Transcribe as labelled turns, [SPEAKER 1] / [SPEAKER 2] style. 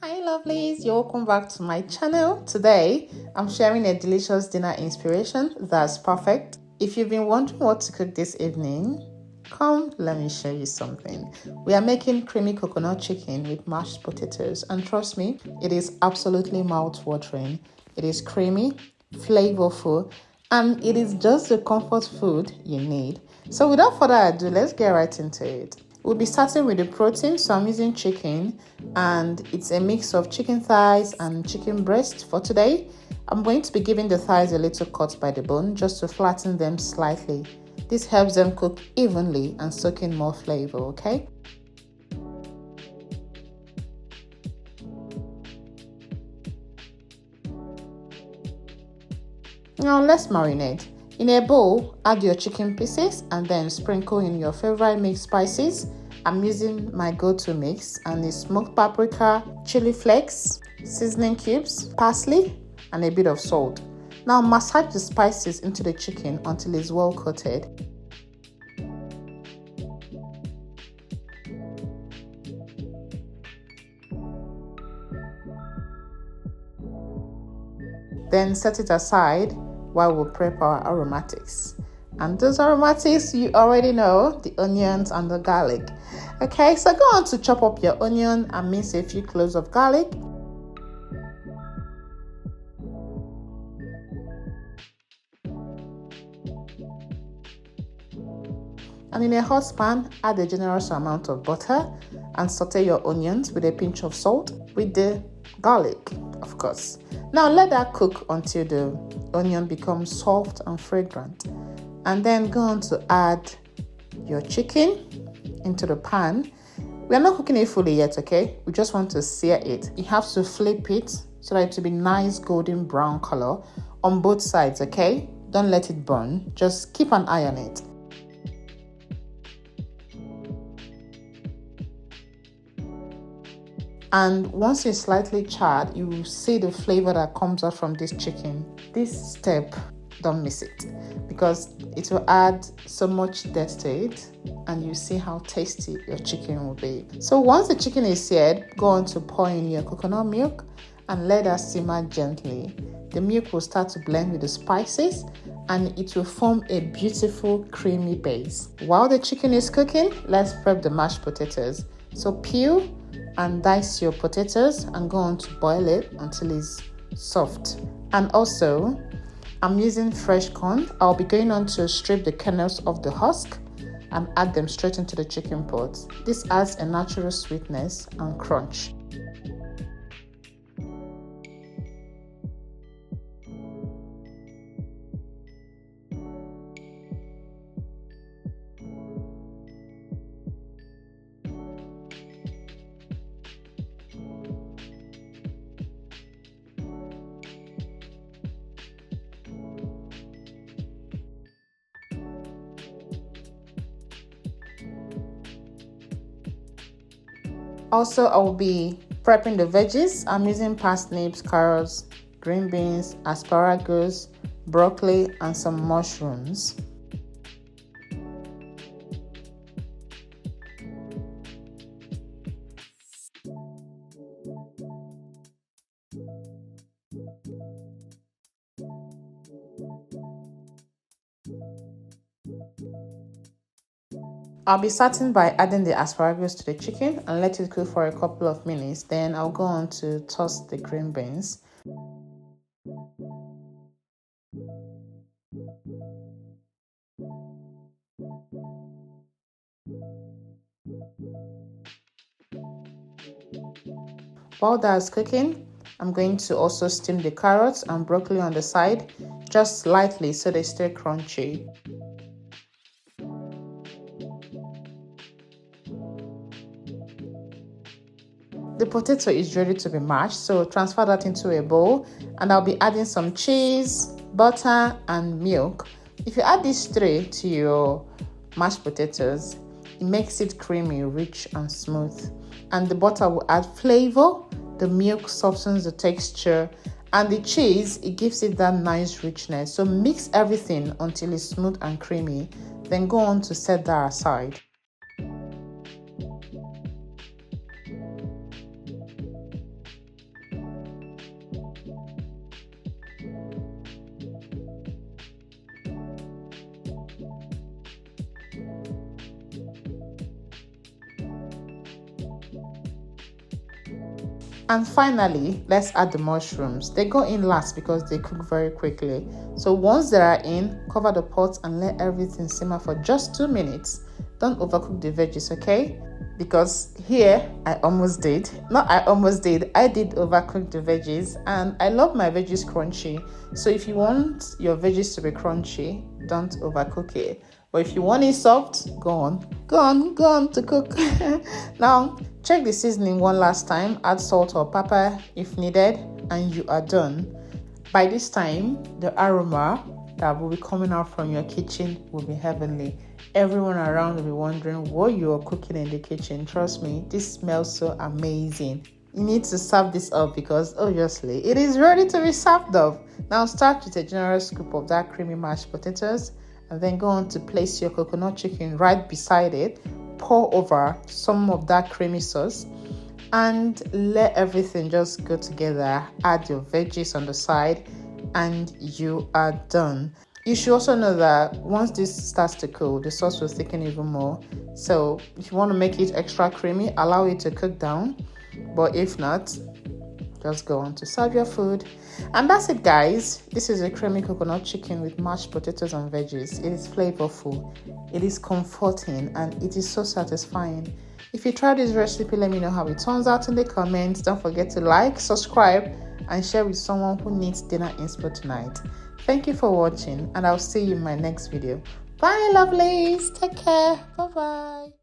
[SPEAKER 1] Hi lovelies, you're welcome back to my channel. Today I'm sharing a delicious dinner inspiration that's perfect. If you've been wondering what to cook this evening, come let me show you something. We are making creamy coconut chicken with mashed potatoes, and trust me, it is absolutely mouth-watering. It is creamy, flavorful, and it is just the comfort food you need. So without further ado, let's get right into it. We'll be starting with the protein, so I'm using chicken, and it's a mix of chicken thighs and chicken breast for today. I'm going to be giving the thighs a little cut by the bone just to flatten them slightly. This helps them cook evenly and soak in more flavor, okay? Now let's marinate. In a bowl, add your chicken pieces and then sprinkle in your favorite mixed spices. I'm using my go-to mix, and it's smoked paprika, chili flakes, seasoning cubes, parsley, and a bit of salt. Now massage the spices into the chicken until it's well coated. Then set it aside while we prep our aromatics. And those aromatics, you already know, the onions and the garlic. Okay, so go on to chop up your onion and mince a few cloves of garlic. And in a hot pan, add a generous amount of butter and saute your onions with a pinch of salt with the garlic, of course. Now let that cook until the onion becomes soft and fragrant. And then go on to add your chicken into the pan. We are not cooking it fully yet, okay? We just want to sear it. You have to flip it so that it will be nice golden brown color on both sides, okay? Don't let it burn. Just keep an eye on it. And once it's slightly charred, you will see the flavor that comes out from this chicken. This step, don't miss it, because it will add so much depth to it, and you see how tasty your chicken will be. So once the chicken is seared, go on to pour in your coconut milk and let that simmer gently. The milk will start to blend with the spices, and it will form a beautiful creamy base. While the chicken is cooking, let's prep the mashed potatoes. So peel and dice your potatoes and go on to boil it until it's soft. And also, I'm using fresh corn. I'll be going on to strip the kernels of the husk and add them straight into the chicken pot. This adds a natural sweetness and crunch. Also, I will be prepping the veggies. I'm using parsnips, carrots, green beans, asparagus, broccoli, and some mushrooms. I'll be starting by adding the asparagus to the chicken and let it cook for a couple of minutes. Then I'll go on to toss the green beans. While that's cooking, I'm going to also steam the carrots and broccoli on the side, just lightly so they stay crunchy. The potato is ready to be mashed, so transfer that into a bowl, and I'll be adding some cheese, butter, and milk. If you add these three to your mashed potatoes, it makes it creamy, rich, and smooth. And the butter will add flavor, the milk softens the texture, and the cheese, it gives it that nice richness. So mix everything until it's smooth and creamy, then go on to set that aside. And finally, let's add the mushrooms. They go in last because they cook very quickly. So once they are in, cover the pot and let everything simmer for just 2 minutes. Don't overcook the veggies, okay? Because here I did overcook the veggies, and I love my veggies crunchy. So if you want your veggies to be crunchy, don't overcook it. But if you want it soft, go on to cook. Now check the seasoning one last time, add salt or pepper if needed, and you are done. By this time, the aroma that will be coming out from your kitchen will be heavenly. Everyone around will be wondering what you are cooking in the kitchen. Trust me, this smells so amazing. You need to serve this up because obviously it is ready to be served up. Now start with a generous scoop of that creamy mashed potatoes, and then go on to place your coconut chicken right beside it. Pour over some of that creamy sauce and let everything just go together. Add your veggies on the side and you are done. You should also know that once this starts to cool, the sauce will thicken even more. So if you want to make it extra creamy, allow it to cook down. But if not, just go on to serve your food. And that's it, guys. This is a creamy coconut chicken with mashed potatoes and veggies. It is flavorful, it is comforting, and it is so satisfying. If you try this recipe, let me know how it turns out in the comments. Don't forget to like, subscribe, and share with someone who needs dinner inspo tonight. Thank you for watching, and I'll see you in my next video. Bye, lovelies. Take care. Bye-bye.